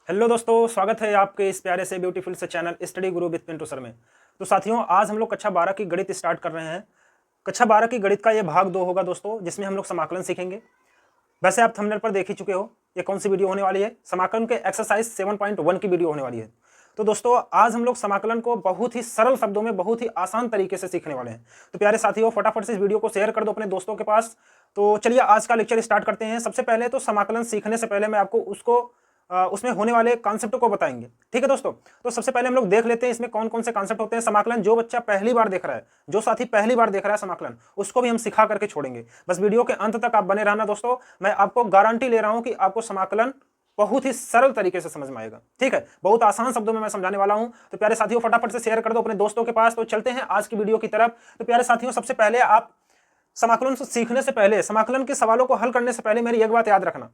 Hello दोस्तों, स्वागत है आपके इस प्यारे से ब्यूटीफुल से channel study Guru with Pintu sir में। तो साथियों, आज हम लोग कक्षा 12 की गणित स्टार्ट कर रहे हैं। कक्षा 12 की गणित का ये भाग 2 होगा दोस्तों, जिसमें हम लोग समाकलन सीखेंगे। वैसे आप थंबनेल पर देख ही चुके हो ये कौन सी वीडियो होने वाली है। समाकलन के एक्सरसाइज 7.1 की वीडियो होने वाली है। तो दोस्तों, आज हम लोग समाकलन को बहुत ही सरल शब्दों में बहुत ही आसान तरीके से सीखने वाले हैं। तो प्यारे साथियों, फटाफट से इस वीडियो को शेयर कर दो अपने दोस्तों के पास। तो चलिए आज का लेक्चर स्टार्ट करते हैं। सबसे पहले तो समाकलन सीखने से पहले मैं आपको उसमें होने वाले कॉन्सेप्ट को बताएंगे। ठीक है दोस्तों, तो सबसे पहले हम लोग देख लेते हैं इसमें कौन कौन से कॉन्सेप्ट होते हैं। समाकलन जो बच्चा पहली बार देख रहा है, जो साथी पहली बार देख रहा है समाकलन, उसको भी हम सिखा करके छोड़ेंगे। बस वीडियो के अंत तक आप बने रहना दोस्तों। मैं आपको गारंटी ले रहा हूं कि आपको समाकलन बहुत ही सरल तरीके से समझ में आएगा। ठीक है, बहुत आसान शब्दों में मैं समझाने वाला हूं। तो प्यारे साथियों, फटाफट से शेयर कर दो अपने दोस्तों के पास। तो चलते हैं आज की वीडियो की तरफ। तो प्यारे साथियों, सबसे पहले आप समाकलन सीखने से पहले, समाकलन के सवालों को हल करने से पहले मेरी एक बात याद रखना,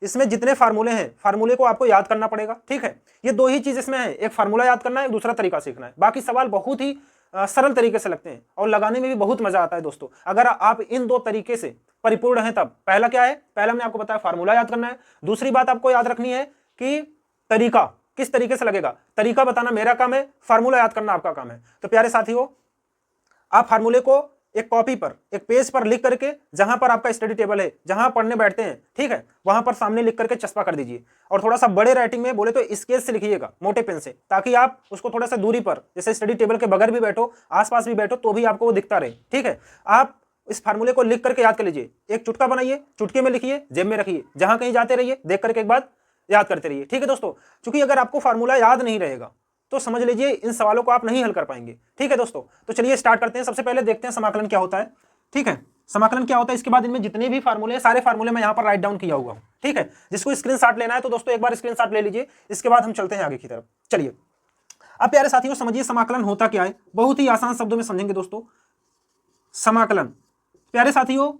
इसमें जितने फार्मूले हैं, फार्मूले को आपको याद करना पड़ेगा। ठीक है, ये दो ही चीज इसमें है, एक फार्मूला याद करना है, एक दूसरा तरीका सीखना है। बाकी सवाल बहुत ही सरल तरीके से लगते हैं और लगाने में भी बहुत मजा आता है दोस्तों, अगर आप इन दो तरीके से परिपूर्ण हैं तब। पहला क्या है? पहला मैंने आपको बताया फार्मूला याद करना है। दूसरी बात आपको याद रखनी है कि तरीका किस तरीके से लगेगा। तरीका बताना मेरा काम है, फार्मूला याद करना आपका काम है। तो प्यारे साथियों, आप फार्मूले को एक कॉपी पर, एक पेज पर लिख करके, जहां पर आपका स्टडी टेबल है, जहां पढ़ने बैठते हैं, ठीक है, वहां पर सामने लिख करके चस्पा कर दीजिए। और थोड़ा सा बड़े राइटिंग में बोले तो स्केच से लिखिएगा, मोटे पेन से, ताकि आप उसको थोड़ा सा दूरी पर, जैसे स्टडी टेबल के बगल भी बैठो, आसपास भी बैठो, तो भी आपको वो दिखता रहे। ठीक है, आप इस फार्मूले को लिख करके याद कर लीजिए। एक चुटका बनाइए, चुटके में लिखिए, जेब में रखिए, जहां कहीं जाते रहिए देख करके एक बार याद करते रहिए। ठीक है दोस्तों, क्योंकि अगर आपको फार्मूला याद नहीं रहेगा तो समझ लीजिए इन सवालों को आप नहीं हल कर पाएंगे। ठीक है दोस्तों, तो चलिए स्टार्ट करते हैं। सबसे पहले देखते हैं समाकलन क्या होता है। ठीक है, समाकलन क्या होता है, इसके बाद इनमें जितने भी फार्मूले हैं, सारे फार्मूले मैं यहां पर राइट डाउन किया हुआ हूं। ठीक है, जिसको स्क्रीनशॉट लेना है तो दोस्तों एक बार स्क्रीनशॉट ले लीजिए। इसके बाद हम चलते हैं आगे की तरफ। चलिए, अब प्यारे साथियों समझिए समाकलन होता क्या है, बहुत ही आसान शब्दों में समझेंगे दोस्तों। समाकलन, प्यारे साथियों,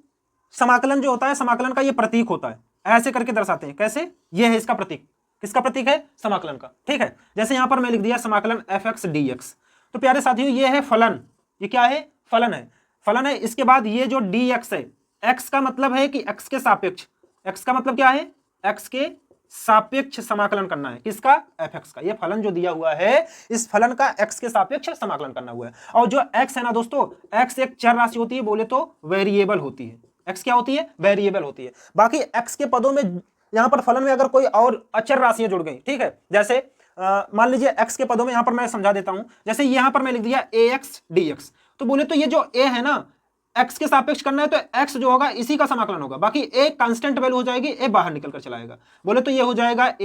समाकलन जो होता है, समाकलन का ये प्रतीक होता है, ऐसे करके दर्शाते हैं। कैसे? ये है इसका प्रतीक। किसका प्रतीक है? समाकलन का। ठीक है, जैसे यहां पर मैं लिख दिया समाकलन f(x) dx। तो प्यारे साथियों, ये है फलन। ये क्या है? फलन है। फलन है। इसके बाद ये जो dx है, x का मतलब है कि x के सापेक्ष, x का मतलब क्या है? x के सापेक्ष समाकलन करना है। किसका? fx का। ये फलन जो दिया हुआ है, इस फलन का x के सापेक्ष समाकलन करना हुआ है। और जो x है ना दोस्तों, x एक चर राशि होती है, बोले तो वेरिएबल होती है। x क्या होती है? वेरिएबल होती है। बाकी x के पदों में, यहां पर फलन में अगर कोई और अचर राशियां जुड़ गई, ठीक है, जैसे मान लीजिए x के पदों में, यहां पर मैं समझा देता हूं, जैसे यहां पर मैं लिख दिया ax dx। तो बोले तो ये जो a है ना, x के सापेक्ष करना है तो x जो होगा इसी का समाकलन होगा। बाकी a कांस्टेंट वैल्यू हो जाएगी, a बाहर निकल कर चला आएगा। बोले तो ये हो जाएगा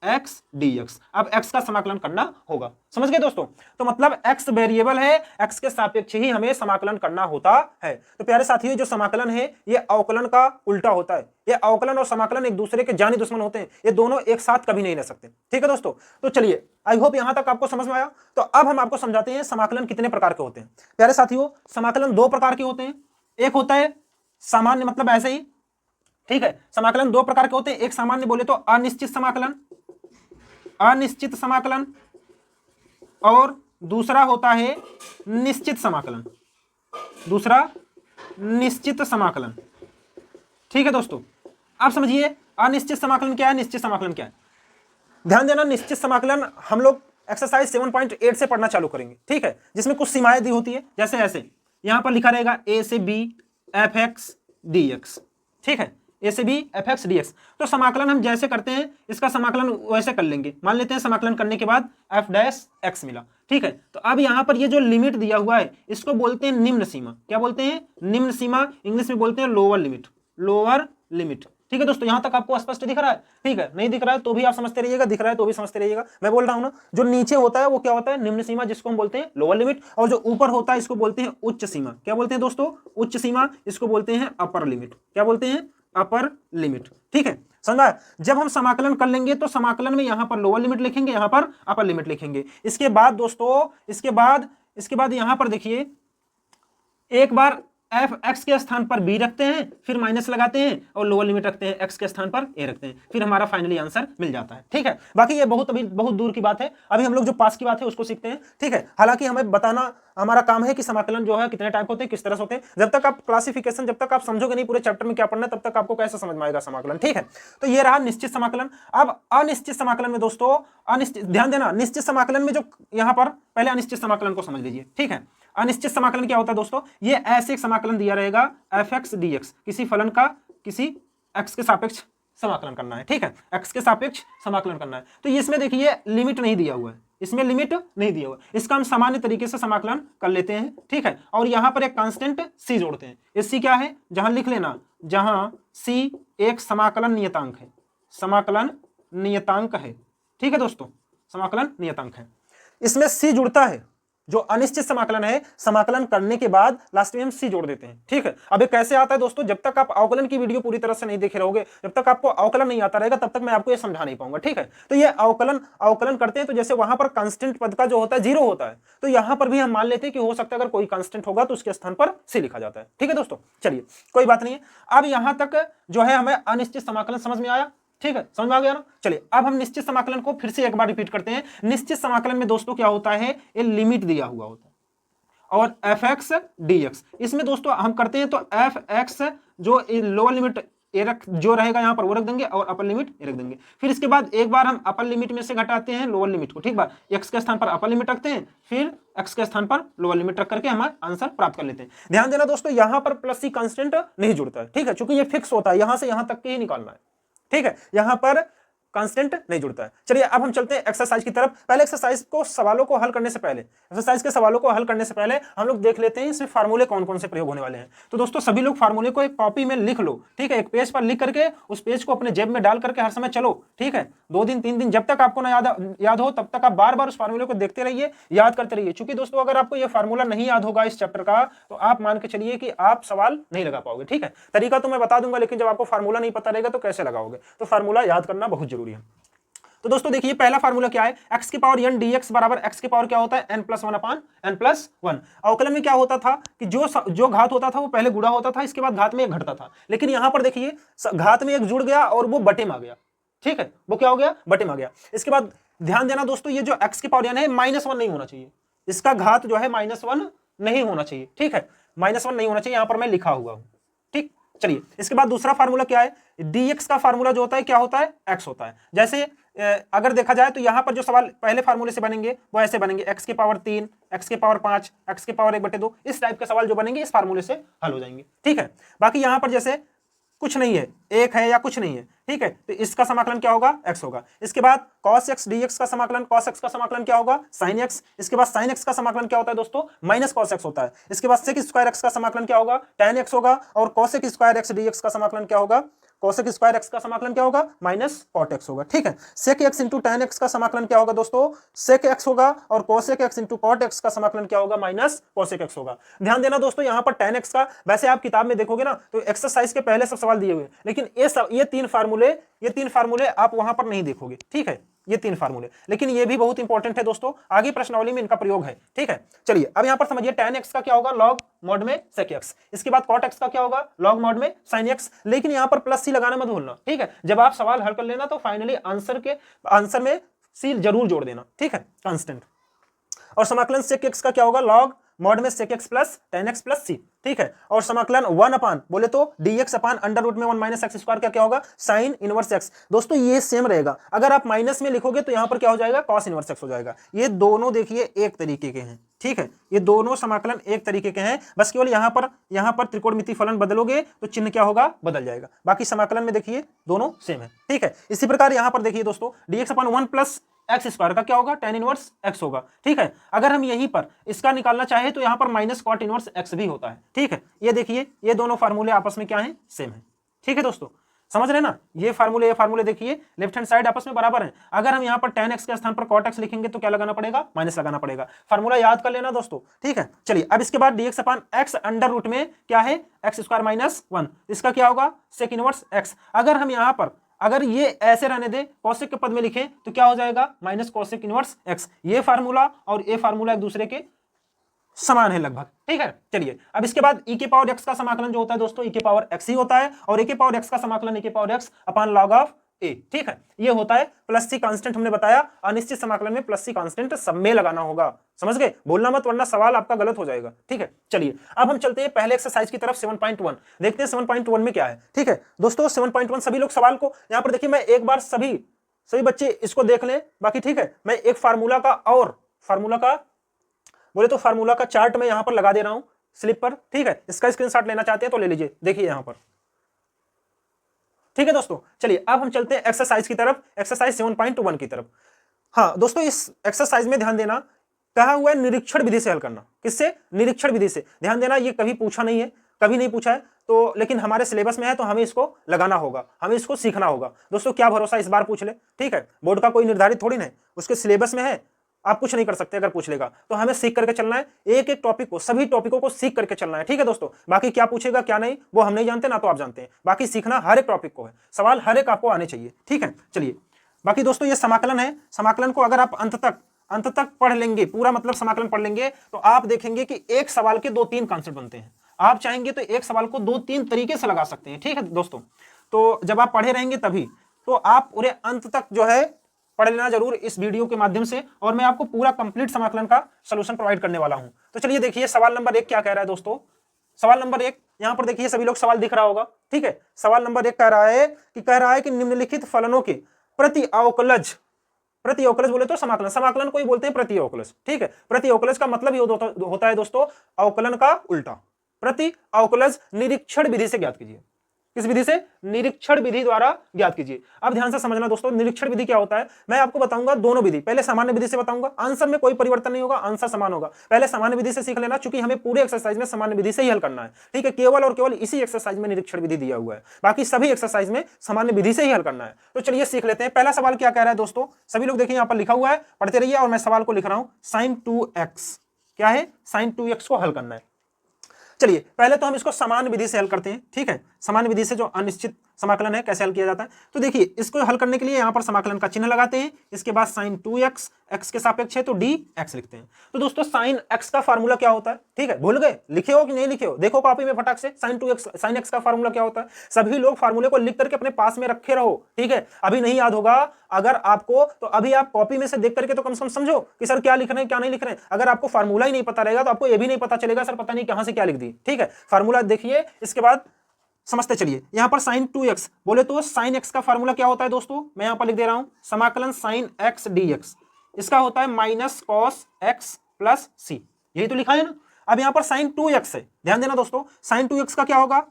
ax dx। अब x का समाकलन करना होगा। समझ गए दोस्तों? तो मतलब x वेरिएबल है, x के सापेक्ष ही हमें समाकलन करना होता है। तो प्यारे साथियों, जो समाकलन है ये अवकलन का उल्टा होता है। ये अवकलन और समाकलन एक दूसरे के जानी दुश्मन होते हैं, ये दोनों एक साथ कभी नहीं रह सकते। ठीक है दोस्तों, तो चलिए, आई होप यहां तक आपको समझ में आया। तो अब हम आपको समझाते हैं समाकलन कितने प्रकार के होते हैं। प्यारे साथियों, समाकलन दो प्रकार के होते हैं। एक होता है सामान्य, मतलब ऐसे ही, ठीक है, समाकलन दो प्रकार के होते हैं। एक सामान्य बोले तो अनिश्चित समाकलन, अनिश्चित समाकलन, और दूसरा होता है निश्चित समाकलन। दूसरा निश्चित समाकलन। ठीक है दोस्तों, आप समझिए अनिश्चित समाकलन क्या है, निश्चित समाकलन क्या है। ध्यान देना, निश्चित समाकलन हम लोग एक्सरसाइज 7.8 से पढ़ना चालू करेंगे। ठीक है, जिसमें कुछ सीमाएं दी होती है, जैसे ऐसे यहां पर लिखा रहेगा a से b f(x) dx। ठीक है, a से b f(x) dx। तो समाकलन हम जैसे करते हैं, इसका समाकलन वैसे कर लेंगे। मान लेते हैं समाकलन करने के बाद f' मिला। ठीक है, तो अब यहां पर ये जो लिमिट दिया हुआ है, इसको बोलते हैं निम्न सीमा। क्या बोलते हैं? निम्न सीमा। इंग्लिश में बोलते हैं लोअर लिमिट, लोअर लिमिट। ठीक है दोस्तों, यहां तक आपको स्पष्ट दिख रहा है? ठीक है, नहीं दिख रहा है तो भी आप समझते रहिएगा, दिख रहा है तो भी समझते रहिएगा। मैं बोल रहा हूं ना, जो नीचे होता है वो क्या होता है? निम्न सीमा, जिसको हम बोलते हैं लोअर लिमिट। और जो ऊपर होता है इसको बोलते हैं उच्च सीमा। क्या बोलते हैं दोस्तों? उच्च सीमा। इसको बोलते हैं अपर लिमिट। क्या बोलते हैं? Upper limit. ठीक है, समझा? जब हम समाकलन कर लेंगे तो समाकलन में यहां पर लोअर लिमिट लिखेंगे, यहां पर अपर लिमिट लिखेंगे। इसके बाद दोस्तों, इसके बाद यहां पर देखिए, एक बार एफ एक्स के स्थान पर बी रखते हैं, फिर माइनस लगाते हैं और लोअर लिमिट रखते हैं, एक्स के स्थान पर ए रखते हैं, फिर हमारा फाइनली आंसर मिल जाता है। ठीक है, बाकी ये अभी बहुत दूर की बात है, अभी हम लोग जो पास की बात है उसको सीखते हैं। ठीक है, हालांकि हमें बताना हमारा काम है कि समाकलन जो है कितने टाइप होते हैं, किस तरह से होते हैं। जब तक आप क्लासिफिकेशन, जब तक आप समझोगे नहीं पूरे चैप्टर में क्या पढ़ना है, तब तक आपको कैसे समझ में आएगा समाकलन। ठीक है, तो ये रहा निश्चित समाकलन। अब अनिश्चित समाकलन में दोस्तों, अनिश्चित ध्यान देना, निश्चित समाकलन में जो यहाँ पर पहले अनिश्चित समाकलन को समझ लीजिए। ठीक है, अनिश्चित समाकलन क्या होता है दोस्तों, ये ऐसे एक समाकलन दिया रहेगा एफ एक्स डी एक्स, किसी फलन का किसी एक्स के सापेक्ष समाकलन करना है। ठीक है, एक्स के सापेक्ष समाकलन करना है, तो इसमें देखिए लिमिट नहीं दिया हुआ है, इसमें लिमिट नहीं दिया हुआ, इसका हम सामान्य तरीके से समाकलन कर लेते हैं। ठीक है, और यहां पर एक कांस्टेंट सी जोड़ते हैं। इस सी क्या है, जहां लिख लेना, जहां सी एक समाकलन नियतांक है, समाकलन नियतांक है। ठीक है दोस्तों, समाकलन नियतांक है, इसमें सी जुड़ता है। जो अनिश्चित समाकलन है, समाकलन करने के बाद लास्ट में हम सी जोड़ देते हैं। ठीक है, अब ये कैसे आता है दोस्तों, जब तक आप अवकलन की वीडियो पूरी तरह से नहीं देखे रहोगे, जब तक आपको अवकलन नहीं आता रहेगा, तब तक मैं आपको ये समझा नहीं पाऊंगा। ठीक है, तो ये अवकलन करते हैं, तो जैसे वहां पर कांस्टेंट पद का जो होता है 0 होता है, तो यहां पर भी हम मान लेते हैं कि हो सकता है अगर कोई कांस्टेंट होगा तो उसके स्थान पर सी लिखा जाता है। ठीक है दोस्तों, चलिए कोई बात नहीं है। अब यहां तक जो है हमें अनिश्चित समाकलन समझ में आया। ठीक है, समझ में आ गया ना। चलिए अब हम निश्चित समाकलन को फिर से एक बार रिपीट करते हैं। निश्चित समाकलन में दोस्तों क्या होता है, ये लिमिट दिया हुआ होता है और एफ एक्स डी एक्स, इसमें दोस्तों हम करते हैं तो एफ एक्स जो लोअर लिमिट ए रख जो रहेगा यहाँ पर वो रख देंगे और अपर लिमिट ए रख देंगे। फिर इसके बाद एक बार हम अपर लिमिट में से घटाते हैं लोअर लिमिट को। ठीक बात, एक्स के स्थान पर अपर लिमिट रखते हैं, फिर एक्स के स्थान पर लोअर लिमिट रख करके हमारा आंसर प्राप्त कर लेते हैं। ध्यान देना दोस्तों, यहाँ पर प्लस सी कांस्टेंट नहीं जुड़ता है। ठीक है, क्योंकि ये फिक्स होता है, यहां से यहां तक के ही निकालना है। ठीक है, यहां पर कांस्टेंट नहीं जुड़ता है। चलिए अब हम चलते हैं एक्सरसाइज की तरफ। पहले एक्सरसाइज को सवालों को हल करने से पहले, एक्सरसाइज के सवालों को हल करने से पहले हम लोग देख लेते हैं इसमें फार्मूले कौन कौन से प्रयोग होने वाले हैं। तो दोस्तों सभी लोग फार्मूले को एक कॉपी में लिख लो। ठीक है, एक पेज पर लिख करके उस पेज को अपने जेब में डाल करके हर समय चलो। ठीक है, 2 दिन 3 दिन, जब तक आपको ना याद हो तब तक आप बार बार उस फार्मूले को देखते रहिए, याद करते रहिए। क्योंकि दोस्तों अगर आपको यह फार्मूला नहीं याद होगा इस चैप्टर का, तो आप मान के चलिए कि आप सवाल नहीं लगा पाओगे। ठीक है, तरीका तो मैं बता दूंगा, लेकिन जब आपको फार्मूला नहीं पता रहेगा तो कैसे लगाओगे। तो फार्मूला याद करना बहुत जरूरी है। तो दोस्तों देखिए पहला फार्मूला क्या है, x की पावर n dx बराबर x की पावर क्या होता है, n+1/n+1। अवकलन में क्या होता था कि जो घात होता था वो पहले गुणा होता था, इसके बाद घात में एक घटता था। लेकिन यहां पर देखिए घात में एक जुड़ गया और वो बटे में आ गया। ठीक है, वो क्या हो गया, बटे में आ गया। इसके बाद ध्यान देना दोस्तों, ये जो x की पावर n है -1 नहीं होना चाहिए, इसका घात जो है -1 नहीं होना चाहिए। ठीक है, -1 नहीं होना चाहिए, यहां पर मैं लिखा हुआ हूं। ठीक, चलिए इसके बाद दूसरा फार्मूला क्या है, dx का फार्मूला जो होता है क्या होता है, x होता है। जैसे अगर देखा जाए तो यहां पर जो सवाल पहले फार्मूले से बनेंगे वो ऐसे बनेंगे, x की पावर 3, x की पावर 5, x की पावर 1/2, इस टाइप के सवाल जो बनेंगे इस फार्मूले से हल हो जाएंगे। ठीक है, बाकी यहां पर जैसे कुछ नहीं है, एक है या कुछ नहीं है, ठीक है, तो इसका समाकलन क्या होगा, x होगा। इसके बाद cos x dx का समाकलन, cos x का समाकलन क्या होगा, sin x। इसके बाद sin x का समाकलन क्या होता है दोस्तों, माइनस cos x होता है। इसके बाद sec स्क्वायर x का समाकलन क्या होगा, tan x होगा। और cosec स्क्वायर x dx का समाकलन क्या होगा, cosec स्क्वायर x का समाकलन क्या होगा, माइनस cot x होगा। ठीक है, sec x into tan x का समाकलन क्या होगा दोस्तों, sec x होगा। और cosec x into cot x का समाकलन क्या होगा, माइनस cosec x होगा। ध्यान देना दोस्तों, यहाँ पर tan x का, वैसे आप किताब में देखोगे ना तो एक्सरसाइज के पहले सब सवाल दिए हुए, लेकिन ये तीन फार्मूले आप वहां पर नहीं देखोगे। ठीक है, ये 3 फार्मूले, लेकिन ये भी बहुत इंपॉर्टेंट है दोस्तों, आगे प्रश्नावली में इनका प्रयोग है। ठीक है, चलिए अब यहां पर समझिए, tan x का क्या होगा, log mod में sec x। इसके बाद cot x का क्या होगा, log mod में sin x। लेकिन यहां पर प्लस सी लगाना मत भूलना। ठीक है, जब आप सवाल हल कर लेना तो फाइनली आंसर में सी जरूर जोड़ देना। ठीक है, कांस्टेंट। और समाकलन sec x का क्या होगा, log mod में sec x plus tan x plus c। ठीक है, और समाकलन 1 अपान बोले तो dx अपान अंडर रूट में 1 माइनस एक्स स्क्वायर का क्या होगा, साइन इनवर्स x। दोस्तों ये सेम रहेगा, अगर आप माइनस में लिखोगे तो यहां पर क्या हो जाएगा, cos इनवर्स x हो जाएगा। ये दोनों देखिए एक तरीके के हैं। ठीक है, ये दोनों समाकलन एक तरीके के हैं, बस केवल यहां पर त्रिकोणमिति फलन बदलोगे तो चिन्ह क्या होगा, बदल जाएगा। बाकी समाकलन में देखिए दोनों सेम है। ठीक है, इसी प्रकार यहां पर देखिए दोस्तों, dx अपान 1 प्लस एक्स स्क्वायर का क्या होगा, tan इनवर्स x होगा। ठीक है, अगर हम यहीं पर इसका निकालना चाहे तो यहां पर माइनस cot इनवर्स x भी होता है। ठीक है, ये देखिए ये दोनों फार्मूले आपस में क्या है, सेम है। ठीक है दोस्तों, समझ रहे ना, ये फार्मूले देखिए लेफ्ट हैंड साइड आपस में बराबर है। अगर हम यहाँ पर tan x के स्थान पर cot x लिखेंगे तो क्या लगाना पड़ेगा, माइनस लगाना पड़ेगा। फार्मूला याद कर लेना दोस्तों। ठीक है, चलिए अब इसके बाद dx अपान x अंडर रूट में क्या है, एक्स स्क्वायर माइनस 1, इसका क्या होगा, सेक इनवर्स x। अगर हम यहाँ पर अगर ये ऐसे रहने दे, कौशिक के पद में लिखें तो क्या हो जाएगा, माइनस कौशिक इनवर्स x। ये फार्मूला और ये फार्मूला एक दूसरे के समान है लगभग, ठीक है। चलिए अब इसके बाद e के पावर x का समाकलन जो होता है दोस्तों e के पावर x ही होता है, और e के पावर x का समाकलन e के power x upon log of a, ठीक है। ये होता है प्लस सी कांस्टेंट, हमने बताया अनिश्चित समाकलन में प्लस सी कांस्टेंट सब में लगाना होगा, समझ गए, बोलना मत वरना सवाल आपका गलत हो जाएगा, ठीक है। चलिए अब हम चलते हैं पहले एक्सरसाइज की तरफ 7.1 देखते हैं 7.1 में क्या है, ठीक है दोस्तों। 7.1 सभी लोग सवाल को यहां पर देखिए, मैं एक बार सभी बच्चे इसको देख लें बाकी, ठीक है। मैं एक फार्मूला का और फार्मूला का बोले तो फार्मूला का चार्ट मैं यहां पर लगा दे रहा हूं स्लिप पर, ठीक है। इसका स्क्रीनशॉट लेना चाहते हैं तो ले लीजिए, देखिए यहां पर, ठीक है दोस्तों। चलिए अब हम चलते हैं एक्सरसाइज की तरफ, एक्सरसाइज 7.1 की तरफ। हाँ दोस्तों, इस एक्सरसाइज में ध्यान देना, कहा हुआ है निरीक्षण विधि से हल करना। किससे? निरीक्षण विधि से। ध्यान देना, ये कभी पूछा नहीं है, कभी नहीं पूछा है, तो लेकिन हमारे सिलेबस में है तो हमें इसको लगाना होगा, हमें इसको सीखना होगा। दोस्तों क्या भरोसा इस बार पूछ ले, ठीक है, बोर्ड का कोई निर्धारित थोड़ी नहीं, उसके सिलेबस में है, आप कुछ नहीं कर सकते अगर पूछ लेगा, तो हमें सीख करके चलना है, एक एक टॉपिक को, सभी टॉपिकों को सीख करके चलना है, ठीक है दोस्तों। बाकी क्या पूछेगा क्या नहीं वो हम नहीं जानते, ना तो आप जानते हैं, बाकी सीखना हर एक टॉपिक को है, सवाल हर एक आपको आने चाहिए, ठीक है। चलिए बाकी दोस्तों ये समाकलन है, समाकलन को अगर आप अंत तक पढ़ लेंगे, पूरा मतलब समाकलन पढ़ लेंगे, तो आप देखेंगे कि एक सवाल के 2-3 कॉन्सेप्ट बनते हैं। आप चाहेंगे तो एक सवाल को 2-3 तरीके से लगा सकते हैं, ठीक है दोस्तों। तो जब आप पढ़े रहेंगे तभी, तो आप पूरे अंत तक जो है पढ़ लेना जरूर इस वीडियो के माध्यम से, और मैं आपको पूरा कंप्लीट समाकलन का सॉल्यूशन प्रोवाइड करने वाला हूं। तो चलिए देखिए सवाल नंबर 1 क्या कह रहा है दोस्तों। सवाल नंबर 1 यहां पर देखिए, सभी लोग सवाल दिख रहा होगा, ठीक है। सवाल नंबर 1 कह रहा है कि निम्नलिखित फलनों के प्रति अवकलज बोले तो समाकलन को ही बोलते हैं प्रति अवकलज, ठीक है। प्रति अवकलज का मतलब ये होता है दोस्तों अवकलन का उल्टा। प्रति अवकलज निरीक्षण विधि से ज्ञात कीजिए। किस विधि से? निरीक्षण विधि द्वारा ज्ञात कीजिए। अब ध्यान से समझना दोस्तों, निरीक्षण विधि क्या होता है, मैं आपको बताऊंगा दोनों विधि। पहले सामान्य विधि से बताऊंगा, आंसर में कोई परिवर्तन नहीं होगा, आंसर समान होगा। पहले सामान्य विधि से सीख लेना, क्योंकि हमें पूरे एक्सरसाइज में सामान्य विधि से ही हल करना है, ठीक है। केवल और केवल इसी एक्सरसाइज में निरीक्षण विधि दिया हुआ है, बाकी सभी एक्सरसाइज में सामान्य विधि से ही हल करना है। तो चलिए सीख लेते हैं। पहला सवाल क्या कह रहा है दोस्तों, सभी लोग देखिए, यहां पर लिखा हुआ है, पढ़ते रहिए, और मैं सवाल को लिख रहा हूं sin 2x। क्या है? sin 2x को हल करना है। चलिए पहले तो हम इसको समान विधि से हल करते हैं, ठीक है। समान विधि से जो अनिश्चित समाकलन है कैसे हल किया जाता है, तो देखिए इसको हल करने के लिए यहां पर समाकलन का चिन्ह लगाते हैं, इसके बाद sin 2x, x के सापेक्ष है तो dx लिखते हैं। तो दोस्तों sin x का फार्मूला क्या होता है, ठीक है, भूल गए, लिखे हो कि नहीं लिखे हो, देखो कॉपी में फटाक से। sin x का फार्मूला क्या होता है, सभी लोग फार्मूले को लिख करके अपने पास में रखे रहो, ठीक है। अभी नहीं याद होगा अगर आपको, तो अभी आप कॉपी में से देख करके तो कम से कम समझो कि सर क्या लिख रहे हैं क्या नहीं लिख रहे हैं। अगर आपको फार्मूला ही नहीं पता रहेगा तो आपको ये भी नहीं पता चलेगा सर पता नहीं कहां से क्या लिख दी, ठीक है। फार्मूला देखिए, इसके बाद समझते चलिए। यहां पर sin 2x बोले तो sin x का फार्मूला क्या होता है दोस्तों, मैं यहां पर लिख दे रहा हूं, समाकलन sin x dx, इसका होता है minus cos x plus c, यही तो लिखा है ना। अब यहां पर sin 2x है, ध्यान देना दोस्तों, sin 2x का क्या होगा,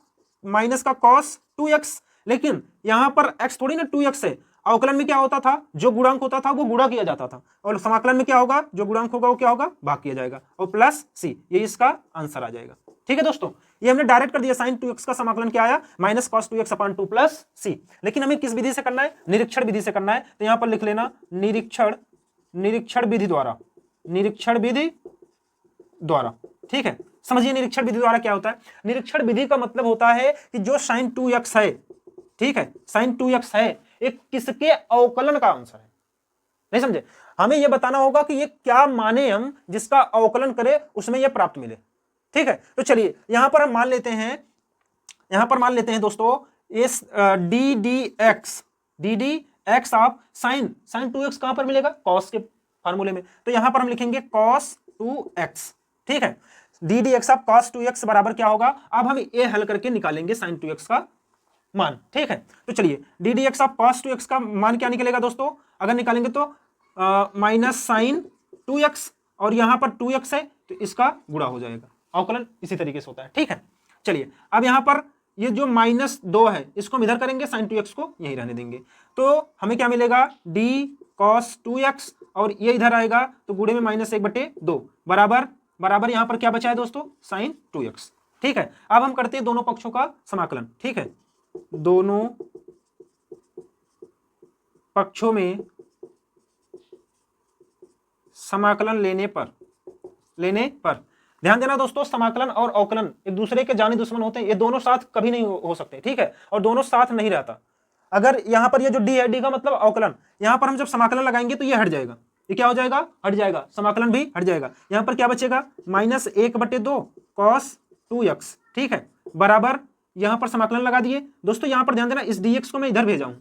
माइनस का cos 2x, लेकिन यहां पर x थोड़ी ना 2x है। अवकलन में क्या होता था, जो गुणांक होता था वो गुणा किया जाता था, और समाकलन में क्या होगा, जो गुणांक होगा वो क्या होगा, भाग किया जाएगा, और प्लस c, ये इसका आंसर आ जाएगा, ठीक है दोस्तों। ये हमने डायरेक्ट कर दिया, sin 2x का समाकलन क्या आया, minus cos 2x upon 2 plus c। लेकिन हमें किस विधि से करना है, निरीक्षण विधि से करना है, तो यहां पर लिख लेना निरीक्षण विधि द्वारा, ठीक है। समझिए निरीक्षण विधि द्वारा क्या होता है। निरीक्षण विधि का मतलब होता है कि जो sin 2x है, ठीक है, sin 2x है, एक किसके अवकलन का आंसर है, नहीं समझे। हमें यह बताना होगा कि ये क्या माने हम, जिसका अवकलन करे उसमें यह प्राप्त मिले, ठीक है। तो चलिए यहां पर हम मान लेते हैं दोस्तों इस ddx ऑफ sin 2x कहां पर मिलेगा, cos के फार्मूले में, तो यहां पर हम लिखेंगे cos 2x, ठीक है। ddx ऑफ cos 2x बराबर क्या होगा, अब हम ये हल करके निकालेंगे sin 2x का मान, ठीक है। तो चलिए ddx ऑफ cos 2x का मान क्या निकलेगा दोस्तों, अगर निकालेंगे तो माइनस sin 2x, और यहां पर 2x है तो इसका गुणा हो जाएगा, अवकलन इसी तरीके से होता है, ठीक है। चलिए अब यहां पर ये जो -2 है इसको हम इधर करेंगे, sin 2x को यहीं रहने देंगे, तो हमें क्या मिलेगा, d cos 2x, और ये इधर आएगा तो गुणे में -1/2 बराबर यहां पर क्या बचा है दोस्तों, sin 2x, ठीक है। अब हम करते हैं दोनों पक्षों का समाकलन, ठीक है। दोनों पक्षों में समाकलन लेने पर ध्यान देना दोस्तों, समाकलन और अवकलन एक दूसरे के जाने दुश्मन होते हैं, ये दोनों साथ कभी नहीं हो सकते, ठीक है, और दोनों साथ नहीं रहता। अगर यहां पर ये जो d है, d का मतलब अवकलन, यहां पर हम जब समाकलन लगाएंगे तो ये हट जाएगा, ये क्या हो जाएगा, हट जाएगा, समाकलन भी हट जाएगा। यहां पर क्या बचेगा, -1/2 cos 2x, ठीक है, बराबर यहां पर समाकलन लगा दिए। दोस्तों यहां पर ध्यान देना, इस dx को मैं इधर भेजा हूं,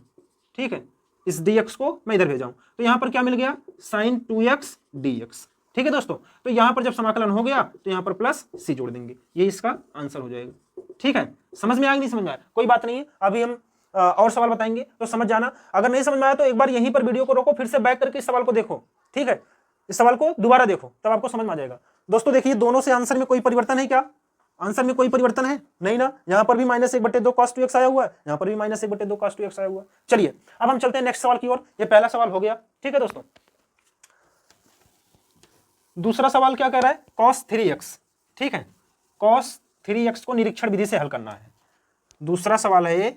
ठीक है, इस dx को मैं इधर भेजा हूं, तो यहां पर क्या मिल गया, sin 2x dx, ठीक है दोस्तों। तो यहां पर जब समाकलन हो गया तो यहां पर प्लस c जोड़ देंगे, ये इसका आंसर हो जाएगा, ठीक है। समझ में आया नहीं समझ में आया, कोई बात नहीं है, अभी हम और सवाल बताएंगे तो समझ जाना। अगर नहीं समझ में आया तो एक बार यहीं पर वीडियो को रोको, फिर से बैक करके इस सवाल को देखो, ठीक है, इस सवाल को दोबारा देखो, तब आपको समझ में आ जाएगा। दोस्तों देखिए, दोनों से आंसर में कोई परिवर्तन है क्या, आंसर में कोई परिवर्तन है नहीं ना, यहां पर भी -1/2 cos 2x आया हुआ है, यहां पर भी -1/2 cos 2x आया हुआ है। चलिए अब हम चलते हैं नेक्स्ट सवाल की ओर। ये पहला सवाल हो गया, ठीक है दोस्तों। दूसरा सवाल क्या कह रहा है, cos 3x, ठीक है, cos 3x को निरीक्षण विधि से हल करना है। दूसरा सवाल है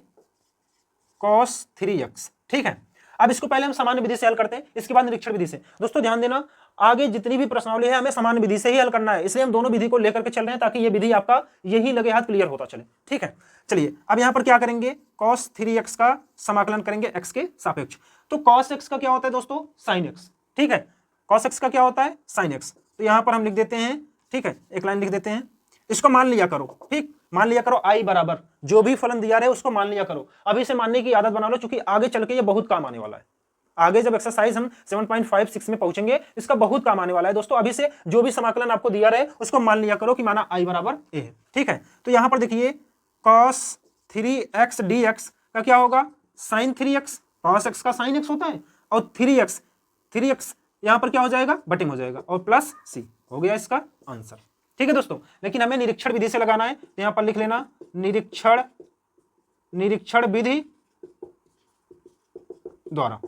cos 3x, ठीक है। अब इसको पहले हम सामान्य विधि से हल करते हैं, इसके बाद निरीक्षण विधि से। दोस्तों ध्यान देना, आगे जितनी भी प्रश्नावली है हमें सामान्य विधि से ही हल करना है, इसलिए हम दोनों विधि को लेकर के चल रहे हैं ताकि ये विधि आपका यही लगे हाथ क्लियर होता चले, ठीक है। चलिए अब यहां पर क्या करेंगे, cos 3x का समाकलन करेंगे x के सापेक्ष। तो cos x का क्या होता है दोस्तों, sin x, ठीक है, cos x का क्या होता है, sin x। तो यहां पर हम लिख देते हैं, ठीक है, एक लाइन लिख देते हैं, इसको मान लिया करो, ठीक, मान लिया करो i बराबर जो भी फलन दिया रहे उसको मान लिया करो। अभी से मानने की आदत बना लो, क्योंकि आगे चल के ये बहुत काम आने वाला है। आगे जब एक्सरसाइज हम 7.56 में पहुंचेंगे इसका बहुत काम आने वाला है दोस्तों। अभी से जो भी समाकलन आपको दिया रहे उसको मान लिया करो कि माना i बराबर a है, ठीक है। तो यहां पर देखिए cos 3x dx का क्या होगा, sin 3x, cos x का sin x होता है, और 3x यहां पर क्या हो जाएगा, बटे में हो जाएगा, और प्लस c हो गया इसका आंसर, ठीक है दोस्तों। लेकिन हमें निरीक्षण विधि से लगाना है, तो यहां पर लिख लेना निरीक्षण विधि द्वारा।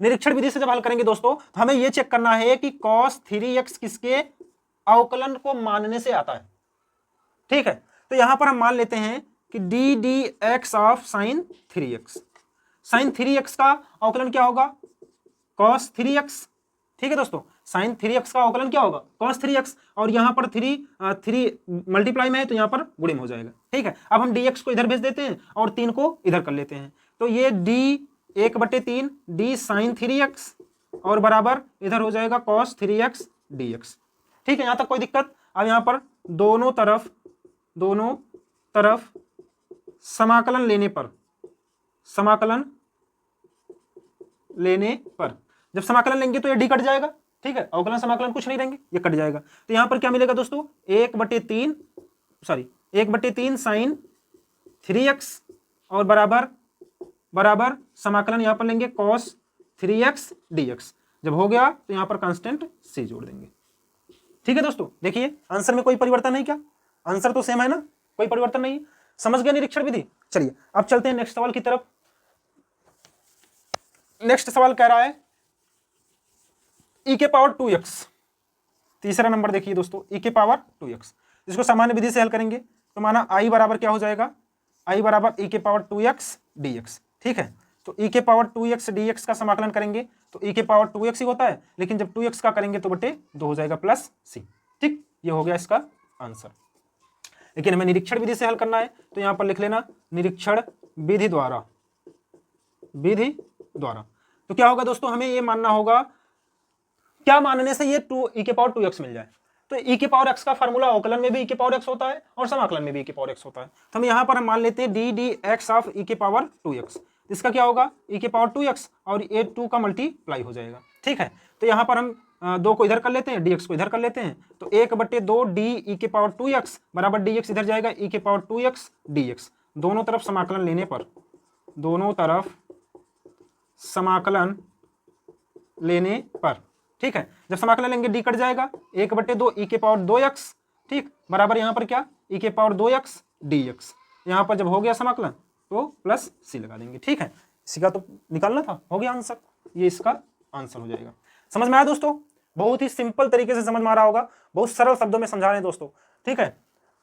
निरीक्षण विधि से जब हल करेंगे दोस्तों तो हमें यह चेक करना है कि cos 3x किसके अवकलन को मानने से आता है, ठीक है। तो यहां पर हम मान लेते हैं कि ddx of sin 3x, sin 3x का अवकलन क्या होगा, cos 3x, ठीक है दोस्तों। sin 3x का अवकलन क्या होगा, cos 3x, और यहां पर 3 मल्टीप्लाई में है तो यहां पर गुणे में हो जाएगा, ठीक है। अब हम dx को इधर भेज देते हैं और 3 को इधर कर लेते हैं, तो ये d1/3 d sin 3x और बराबर इधर हो जाएगा cos 3x dx, ठीक है। यहां तक कोई दिक्कत। अब यहां पर दोनों तरफ समाकलन लेने पर जब समाकलन लेंगे तो ये डी कट जाएगा, ठीक है, अवकलन समाकलन कुछ नहीं रहेंगे, ये कट जाएगा। तो यहां पर क्या मिलेगा दोस्तों, 1/3 sin 3x और बराबर समाकलन यहां पर लेंगे cos 3x dx। जब हो गया तो यहां पर कांस्टेंट c जोड़ देंगे, ठीक है दोस्तों। देखिए आंसर में कोई परिवर्तन है क्या, आंसर तो सेम है ना, कोई परिवर्तन नहीं है। समझ गए निरीक्षण विधि। चलिए अब चलते हैं नेक्स्ट सवाल की तरफ। नेक्स्ट सवाल कह रहा है e⁻²x, तीसरा नंबर देखिए दोस्तों, e⁻²x, जिसको सामान्य विधि से हल करेंगे तो माना i बराबर क्या हो जाएगा, i बराबर e⁻²x dx, ठीक है। तो e⁻²x dx का समाकलन करेंगे तो e⁻²x ही होता है, लेकिन जब 2x का करेंगे तो बटे 2 हो जाएगा प्लस c, ठीक, ये हो गया इसका आंसर। लेकिन हमें निरीक्षण विधि से हल करना है, तो यहां पर लिख लेना निरीक्षण विधि द्वारा। तो क्या होगा दोस्तों, हमें ये मानना होगा, क्या मानने से ये e⁻²x मिल जाए। तो e⁻x का फार्मूला अवकलन में भी e⁻x होता है और समाकलन में भी e⁻x होता है। तो हम यहां पर हम मान लेते हैं ddx ऑफ e⁻²x, इसका क्या होगा e⁻²x और ये 2 का मल्टीप्लाई हो जाएगा, ठीक है। तो यहां पर हम 2 को इधर कर लेते हैं, dx को इधर कर लेते हैं, तो 1/2 d e⁻²x बराबर dx इधर जाएगा e⁻²x dx। दोनों तरफ समाकलन लेने पर, ठीक है। जब समाकलन लेंगे d कट जाएगा, 1/2 e⁻²x, ठीक, बराबर यहां पर क्या e⁻²x dx। यहां पर जब हो गया समाकलन तो प्लस c लगा देंगे, ठीक है। इसी का तो निकालना था, हो गया आंसर, ये इसका आंसर हो जाएगा। समझ में आया दोस्तों, बहुत ही सिंपल तरीके से समझ में आ रहा होगा, बहुत सरल शब्दों में समझा रहे हैं दोस्तों, ठीक है।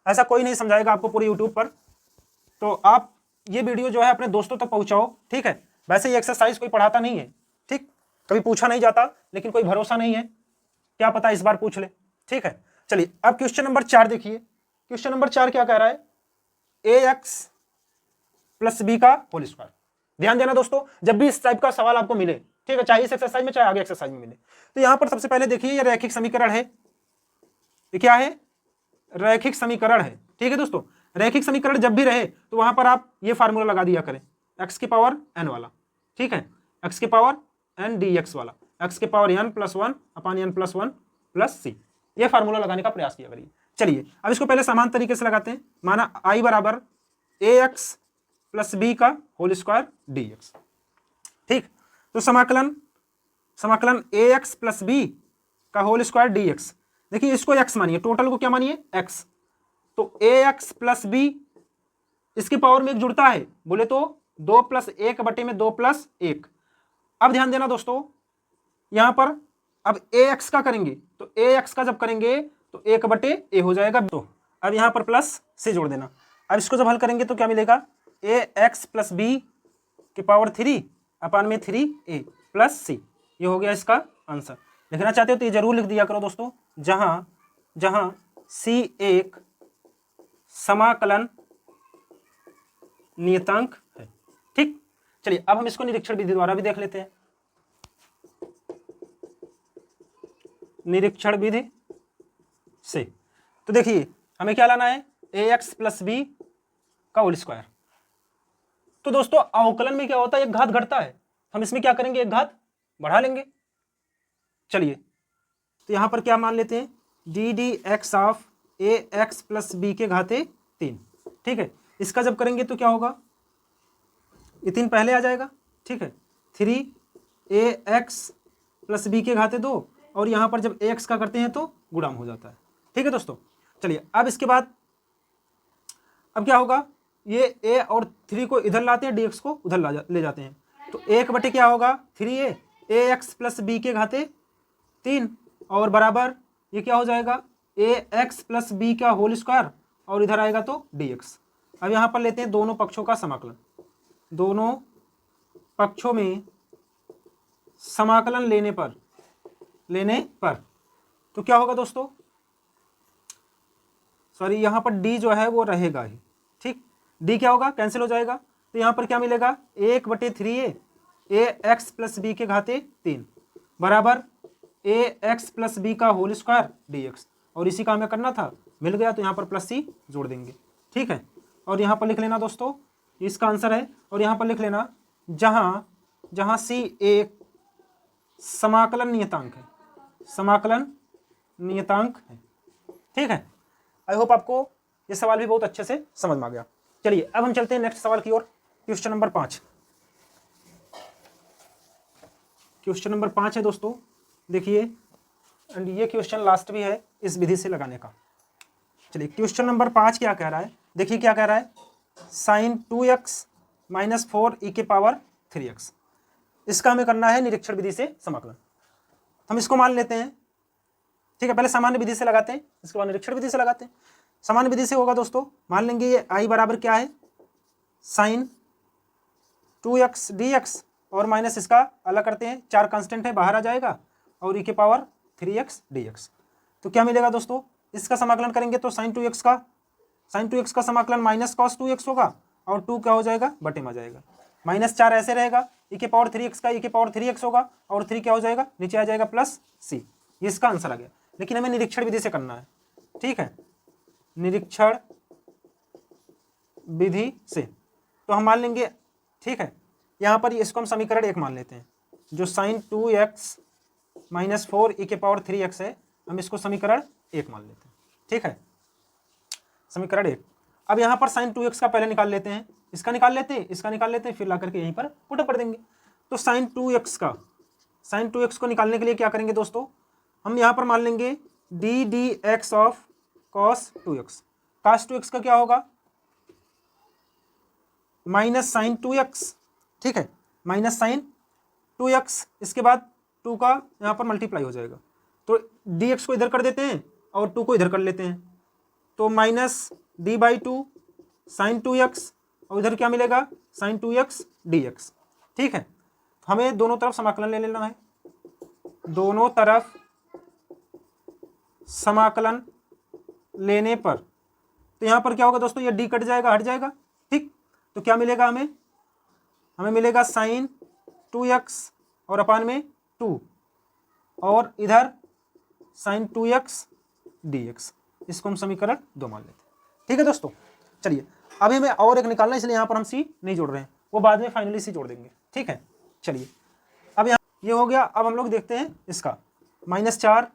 ऐसा कोई नहीं समझाएगा आपको पूरे यूट्यूब पर, तो आप ये वीडियो जो है अपने दोस्तों तक पहुंचाओ, ठीक है। वैसे ये एक्सरसाइज कोई पढ़ाता नहीं है, ठीक, कभी पूछा नहीं जाता, लेकिन कोई भरोसा नहीं है, क्या पता इस बार पूछ ले, ठीक है। चलिए अब क्वेश्चन नंबर 4 देखिए। क्वेश्चन नंबर 4 क्या कह रहा है, ax + b का होल स्क्वायर। ध्यान देना दोस्तों, जब भी इस टाइप का सवाल आपको मिले ठीक है, चाहे इस एक्सरसाइज में चाहे आगे एक्सरसाइज में मिले। तो यहाँ पर सबसे पहले देखिए ये रैखिक समीकरण है, ये क्या है, रैखिक समीकरण है। ठीक है दोस्तों, रैखिक समीकरण जब भी रहे तो वहां पर आप ये फार्मूला लगा दिया करें, एक्स की पावर एन वाला। ठीक है, एक्स की पावर एन डी एक्स वाला, एक्स की power N plus one upon N plus one plus C, ये फार्मूला लगाने का प्रयास किया करिए। चलिए अब इसको पहले समान तरीके से लगाते हैं। माना आई बराबर ए एक्स प्लस बी का होल स्क्वायर डी एक्स। ठीक, तो समाकलन ए एक्स प्लस बी का होल स्क्वायर डी एक्स। देखिए इसको एक्स मानिए, टोटल को क्या मानिए एक्स, तो ए एक्स प्लस बी इसकी पावर में एक जुड़ता है, बोले तो 2 प्लस 1 बटे में 2 प्लस 1। अब ध्यान देना दोस्तों, यहां पर अब ए एक्स का करेंगे तो ए एक्स का जब करेंगे तो 1 बटे ए हो जाएगा। तो अब यहां पर प्लस से जोड़ देना। अब इसको जब हल करेंगे तो क्या मिलेगा, ए एक्स प्लस बी की पावर 3 अपान में 3a प्लस सी, ये हो गया इसका आंसर। लिखना चाहते हो तो ये जरूर लिख दिया करो दोस्तों, जहां सी एक समाकलन नियतांक है। ठीक, चलिए अब हम इसको निरीक्षण विधि द्वारा भी देख लेते हैं। निरीक्षण विधि से तो देखिए हमें क्या लाना है, ए एक्स प्लस बी का होल स्क्वायर। तो दोस्तों अवकलन में क्या होता है, एक घात घटता है, हम इसमें क्या करेंगे, एक घात बढ़ा लेंगे। चलिए तो यहां पर क्या मान लेते हैं, d d x of a x plus b के घाते 3। ठीक है, इसका जब करेंगे तो क्या होगा, ये 3 पहले आ जाएगा। ठीक है, 3 ए एक्स प्लस बी के घाते 2, और यहां पर जब ए एक्स का करते हैं तो गुणाम हो जाता है। ठीक है दोस्तों, चलिए अब इसके बाद अब क्या होगा, ये ए और 3 को इधर लाते हैं, डी एक्स को उधर ले जाते हैं, तो 1 बटे क्या होगा 3a ए एक्स प्लस बी के घाते 3 और बराबर ये क्या हो जाएगा, ए एक्स प्लस बी का होल स्क्वायर और इधर आएगा तो डी एक्स। अब यहाँ पर लेते हैं दोनों पक्षों का समाकलन, दोनों पक्षों में समाकलन लेने पर तो क्या होगा दोस्तों, सॉरी यहाँ पर डी जो है वो रहेगा ही। ठीक, डी क्या होगा, कैंसिल हो जाएगा, तो यहाँ पर क्या मिलेगा, 1 बटे 3a ए एक्स प्लस बी के घाते 3 बराबर ए एक्स प्लस बी का होल स्क्वायर डी एक्स, और इसी का हमें करना था, मिल गया तो यहाँ पर प्लस सी जोड़ देंगे। ठीक है, और यहाँ पर लिख लेना दोस्तों इसका आंसर है, और यहाँ पर लिख लेना जहाँ सी एक समाकलन नियतांक है, समाकलन नियतांक है। ठीक है, आई होप आपको ये सवाल भी बहुत अच्छे से समझ में आ गया। चलिए अब हम चलते हैं नेक्स्ट सवाल की ओर, क्वेश्चन नंबर 5। क्वेश्चन नंबर 5 है दोस्तों, देखिए एंड ये क्वेश्चन लास्ट भी है इस विधि से लगाने का। चलिए क्वेश्चन नंबर 5 क्या कह रहा है, देखिए क्या कह रहा है, साइन 2x माइनस 4 e के पावर 3x, इसका हमें करना है निरीक्षण विधि से समाकलन। हम इसको मान लेते हैं। ठीक है, पहले सामान्य विधि से लगाते हैं, इसके बाद निरीक्षण विधि से लगाते हैं। सामान्य विधि से होगा दोस्तों, मान लेंगे ये i बराबर क्या है, साइन 2x dx और माइनस इसका अलग करते हैं, 4 कांस्टेंट है बाहर आ जाएगा, और e के पावर 3x dx। तो क्या मिलेगा दोस्तों, इसका समाकलन करेंगे तो साइन 2x का समाकलन माइनस कॉस 2x होगा, और 2 क्या हो जाएगा, बटे में आ जाएगा, माइनस 4 ऐसे रहेगा, e के पावर 3x का e के पावर 3x होगा, और 3 क्या हो जाएगा, नीचे आ जाएगा प्लस c। ये इसका आंसर आ गया, लेकिन हमें निरीक्षण विधि से करना है। ठीक है, निरीक्षण विधि से तो हम मान लेंगे। ठीक है, यहाँ पर इसको हम समीकरण 1 मान लेते हैं, जो साइन 2x माइनस 4 e के पावर 3x है, हम इसको समीकरण 1 मान लेते हैं। ठीक है, समीकरण 1। अब यहाँ पर साइन 2x का पहले निकाल लेते हैं, इसका निकाल लेते हैं, इसका निकाल लेते हैं, फिर ला करके यहीं पर पुट कर देंगे। तो साइन 2x को निकालने के लिए क्या करेंगे दोस्तों, हम यहाँ पर मान लेंगे D d x of cos 2x। Cos 2x का क्या होगा, माइनस साइन 2x। ठीक है, माइनस साइन 2x, इसके बाद 2 का यहाँ पर मल्टीप्लाई हो जाएगा, तो dx को इधर कर देते हैं और 2 को इधर कर लेते हैं, तो माइनस d/2 साइन 2x, और इधर क्या मिलेगा, साइन 2x dx। ठीक है, हमें दोनों तरफ समाकलन ले लेना है, दोनों तरफ समाकलन लेने पर तो यहाँ पर क्या होगा दोस्तों, ये d कट जाएगा, हट जाएगा। ठीक, तो क्या मिलेगा हमें मिलेगा साइन 2x और अपान में 2 और इधर sin 2x dx, इसको हम समीकरण 2 मान लेते हैं। ठीक है दोस्तों, चलिए अभी हमें और एक निकालना है, इसलिए यहाँ पर हम c नहीं जोड़ रहे हैं, वो बाद में फाइनली c जोड़ देंगे। ठीक है, चलिए अब यहाँ ये हो गया। अब हम लोग देखते हैं इसका -4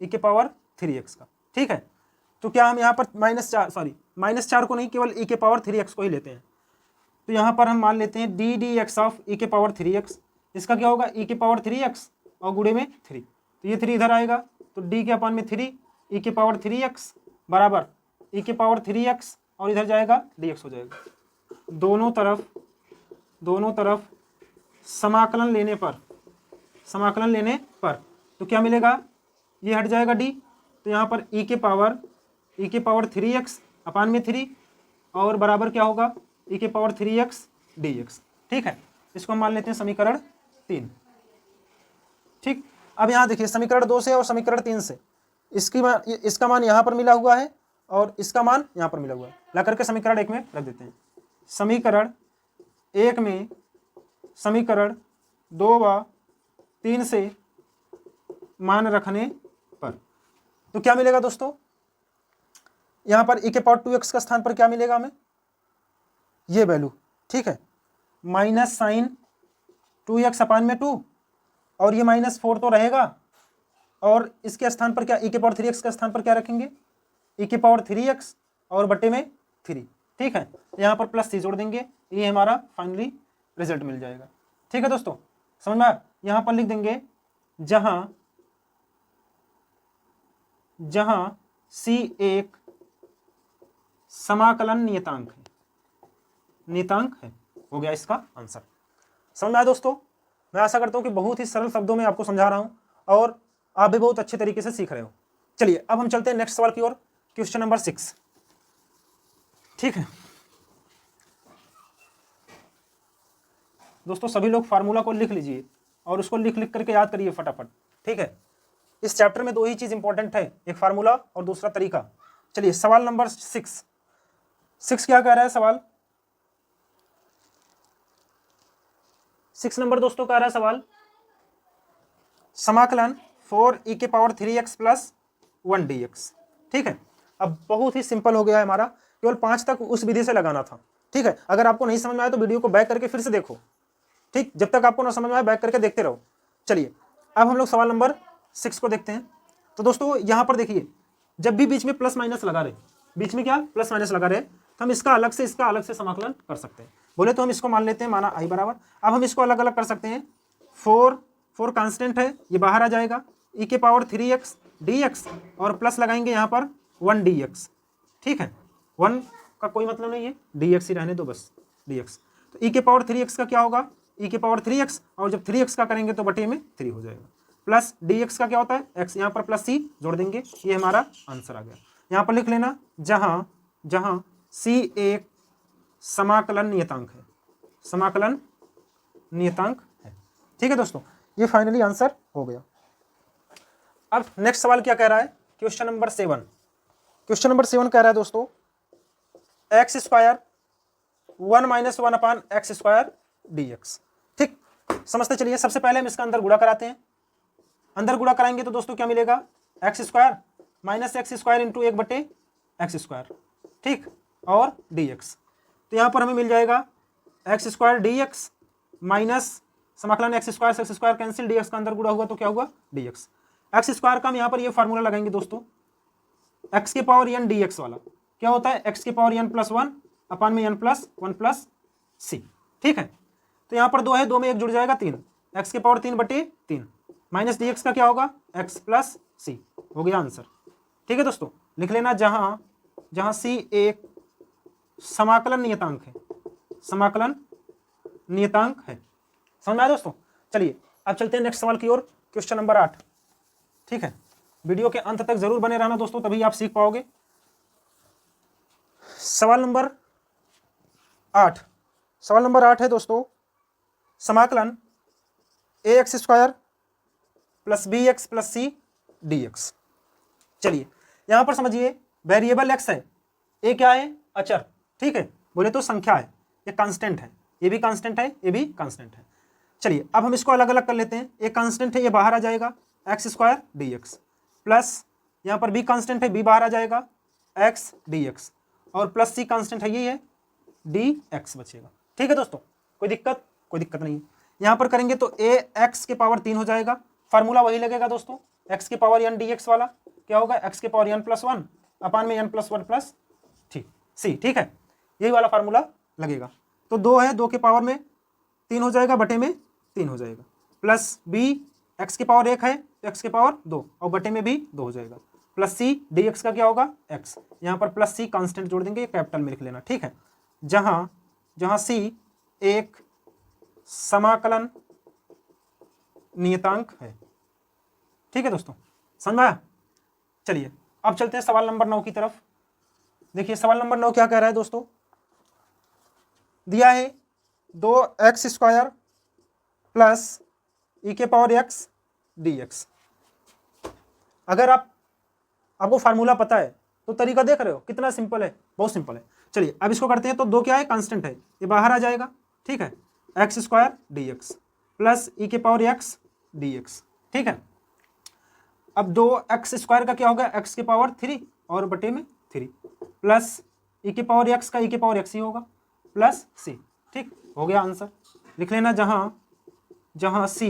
e⁻3x का। ठीक है, तो क्या हम यहाँ पर -4 को नहीं, केवल e⁻3x को ही लेते हैं। तो यहाँ पर हम मान लेते हैं डी dx ऑफ e⁻3x, इसका क्या होगा e⁻3x और गुणे में 3, तो ये 3 इधर आएगा, तो d के अपान में 3 e⁻3x बराबर e⁻3x और इधर जाएगा dx हो जाएगा। दोनों तरफ समाकलन लेने पर तो क्या मिलेगा, ये हट जाएगा d, तो यहाँ पर e⁻3x अपान में 3 और बराबर क्या होगा e⁻3x dx। ठीक है, इसको हम मान लेते हैं समीकरण 3। ठीक, अब यहाँ देखिए समीकरण 2 से और समीकरण 3 से इसका मान यहाँ पर मिला हुआ है और इसका मान यहाँ पर मिला हुआ है, ला करके समीकरण 1 में रख देते हैं। समीकरण 1 में समीकरण 2 व 3 से मान रखने पर तो क्या मिलेगा दोस्तों, यहाँ पर e⁻2x का स्थान पर क्या मिलेगा हमें, ये वैल्यू। ठीक है, -sin 2x अपान में 2 और ये -4 तो रहेगा, और इसके स्थान पर क्या e⁻3x का स्थान पर क्या रखेंगे e⁻3x और बटे में 3। ठीक है, यहाँ पर प्लस c जोड़ देंगे, ये हमारा फाइनली रिजल्ट मिल जाएगा। ठीक है दोस्तों, समझ में आया। यहाँ पर लिख देंगे जहां c एक समाकलन नियतांक है, हो गया इसका आंसर। समझ में आया दोस्तों, मैं आशा करता हूं कि बहुत ही सरल शब्दों में आपको समझा रहा हूं और आप भी बहुत अच्छे तरीके से सीख रहे हो। चलिए अब हम चलते हैं नेक्स्ट सवाल की ओर, क्वेश्चन नंबर 6। ठीक है दोस्तों, सभी लोग फार्मूला को लिख लीजिए और उसको लिख करके याद करिए फटाफट। ठीक है, इस चैप्टर में 2 ही चीज इंपॉर्टेंट है, एक फार्मूला और दूसरा तरीका। चलिए सवाल नंबर 6 क्या कह रहा है सवाल, 6 नंबर दोस्तों कह रहा है सवाल, समाकलन 4 e⁻3x + 1 dx। ठीक है, अब बहुत ही सिंपल हो गया है हमारा, केवल 5 तक उस विधि से लगाना था। ठीक है, अगर आपको नहीं समझ में आया तो वीडियो को बैक करके फिर से देखो। ठीक, जब तक आपको ना समझ में आए बैक करके देखते रहो। चलिए अब हम लोग सवाल नंबर 6 को देखते हैं। तो दोस्तों यहाँ पर देखिए, जब भी बीच में प्लस माइनस लगा रहे, बीच में क्या प्लस माइनस लगा रहे, तो हम इसका अलग से समाकलन कर सकते हैं। बोले तो हम इसको मान लेते हैं माना i बराबर, अब हम इसको अलग अलग कर सकते हैं। 4 कांस्टेंट है, ये बाहर आ जाएगा, e⁻3x dx और प्लस लगाएंगे यहाँ पर 1 dx। ठीक है, 1 का कोई मतलब नहीं है, dx ही रहने दो बस, dx। तो e⁻3x का क्या होगा e⁻3x और जब 3x का करेंगे तो बटे में 3 हो जाएगा, प्लस dx का क्या होता है x, यहाँ पर प्लस c जोड़ देंगे, ये हमारा आंसर आ गया। यहाँ पर लिख लेना जहां c एक समाकलन नियतांक है। ठीक है दोस्तों, ये फाइनली आंसर हो गया। अब नेक्स्ट सवाल क्या कह रहा है, क्वेश्चन नंबर 7 कह रहा है दोस्तों, x² 1 - 1 अपान x² dx। ठीक, समझते चलिए। सबसे पहले हम इसका अंदर गुणा कराते हैं, अंदर गुणा कराएंगे तो दोस्तों क्या मिलेगा, x² - x² इंटू 1/x²। ठीक, और dx, तो यहाँ पर हमें मिल जाएगा x² dx माइनस समाकलन x² से x² कैंसिल, dx का अंदर गुणा हुआ तो क्या हुआ dx। x² का हम यहाँ पर ये फार्मूला लगाएंगे दोस्तों, x के पावर n dx वाला क्या होता है, x के पावर n + 1 अपान में n + 1 + c। ठीक है, तो यहाँ पर 2 है, 2 में 1 जुड़ जाएगा 3, x के पावर 3/3 माइनस dx का क्या होगा x + c, हो गया आंसर। ठीक है दोस्तों, लिख लेना जहां c एक समाकलन नियतांक है। समझ में आया दोस्तों। चलिए अब चलते हैं नेक्स्ट सवाल की ओर, क्वेश्चन नंबर 8। ठीक है, वीडियो के अंत तक जरूर बने रहना दोस्तों, तभी आप सीख पाओगे। सवाल नंबर 8 है दोस्तों, समाकलन ax² + bx + c dx। चलिए यहां पर समझिए, वेरिएबल x है, ये क्या है अचर। ठीक है, बोले तो संख्या है, ये कांस्टेंट है, ये भी कांस्टेंट है, ये भी कांस्टेंट है। चलिए अब हम इसको अलग अलग कर लेते हैं। एक कांस्टेंट है, ये बाहर आ जाएगा x square D X, plus यहाँ पर बी कांस्टेंट है, बी बाहर आ जाएगा एक्स डी एक्स, और प्लस सी कांस्टेंट है, ये है डी एक्स बचेगा। ठीक है दोस्तों, कोई दिक्कत? कोई दिक्कत नहीं है। यहाँ पर करेंगे तो ए एक्स के पावर 3 हो जाएगा, फार्मूला वही लगेगा दोस्तों, एक्स के पावर एन डी एक्स वाला क्या होगा, एक्स के पावर एन प्लस 1 अपान में एन प्लस 1 प्लस सी। ठीक है, यही वाला फार्मूला लगेगा। तो 2 है, 2 के पावर में 3 हो जाएगा, बटे में 3 हो जाएगा, प्लस बी एक्स के पावर 1 है तो एक्स के पावर 2 और बटे में भी 2 हो जाएगा, प्लस सी डी एक्स का क्या होगा एक्स, यहाँ पर प्लस सी कांस्टेंट जोड़ देंगे, कैपिटल में लिख लेना। ठीक है, जहां सी एक समाकलन नियतांक है। ठीक है दोस्तों, समझ में आया? चलिए अब चलते हैं सवाल नंबर 9 की तरफ। देखिए सवाल नंबर 9 क्या कह रहा है दोस्तों, दिया है 2x स्क्वायर प्लस ई के पावर एक्स डी एक्स। अगर आपको फार्मूला पता है तो तरीका देख रहे हो कितना सिंपल है, बहुत सिंपल है। चलिए अब इसको करते हैं। तो 2 क्या है, कांस्टेंट है, ये बाहर आ जाएगा। ठीक है, X square D X plus E के पावर एक्स डी एक्स। ठीक है, अब 2x स्क्वायर का क्या होगा, एक्स के पावर 3 और बटे में 3 प्लस ई के पावर एक्स का ई के पावर एक्स ही होगा प्लस सी। ठीक हो गया आंसर, लिख लेना। जहां सी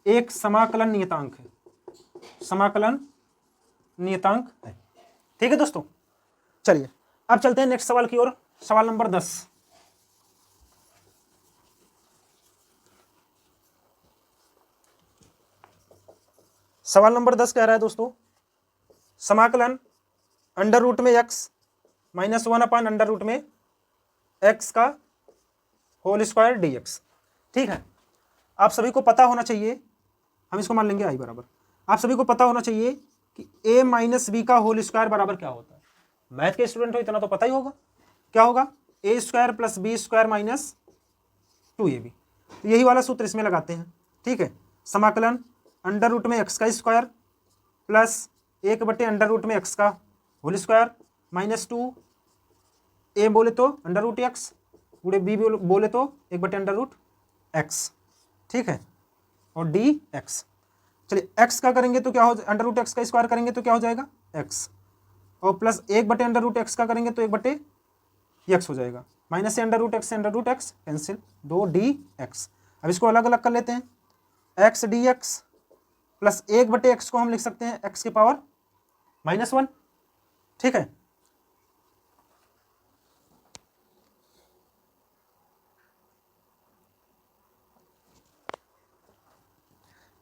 एक समाकलन नियतांक है, समाकलन नियतांक है। ठीक है दोस्तों, चलिए अब चलते हैं नेक्स्ट सवाल की ओर। सवाल नंबर 10। सवाल नंबर 10 कह रहा है दोस्तों, समाकलन अंडर रूट में x minus 1 upon under root में एक्स का होल स्क्वायर डी एक्स। ठीक है, आप सभी को पता होना चाहिए, हम इसको मान लेंगे आई बराबर, आप सभी को पता होना चाहिए कि a माइनस बी का होल स्क्वायर बराबर क्या होता है। मैथ के स्टूडेंट हो इतना तो पता ही होगा, क्या होगा, A square plus B square minus 2ab। तो यही वाला सूत्र इसमें लगाते हैं। ठीक है, समाकलन अंडर रूट में एक्स का स्क्वायर प्लस 1 बटे अंडर रूट में एक्स का होल स्क्वायर माइनस 2 ए बोले तो अंडर रूट एक्स, गुणे बी बोले तो 1 बटे अंडर रूट एक्स। ठीक है, और डी एक्स। चलिए एक्स का करेंगे तो क्या हो, अंडर रूट एक्स का स्क्वायर करेंगे तो क्या हो जाएगा एक्स, और प्लस 1 बटे अंडर रूट एक्स का करेंगे तो 1 बटे एक्स हो जाएगा, माइनस से अंडर रूट एक्स से under root x cancel, 2 d x. अब इसको अलग अलग कर लेते हैं, एक्स डी एक्स प्लस 1 बटे एक्स को हम लिख सकते हैं एक्स के पावर -1। ठीक है,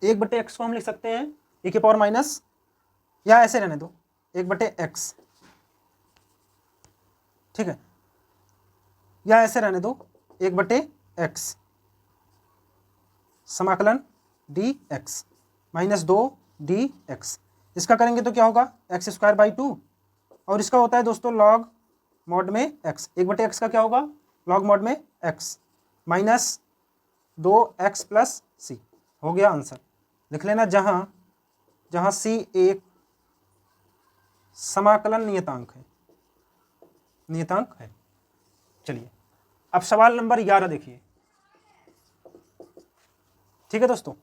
एक बटे एक्स को हम लिख सकते हैं e के पावर माइनस, या ऐसे रहने दो 1 बटे एक्स। ठीक है, या ऐसे रहने दो 1 बटे एक्स समाकलन D x minus 2 d x. इसका करेंगे तो क्या होगा एक्स स्क्वायर बाई 2, और इसका होता है दोस्तों लॉग मॉड में एक्स। 1 बटे एक्स का क्या होगा लॉग मॉड में एक्स माइनस 2x प्लस सी। हो गया आंसर, लिख लेना। जहां सी एक समाकलन नियतांक है। चलिए अब सवाल नंबर 11 देखिए। ठीक है दोस्तों,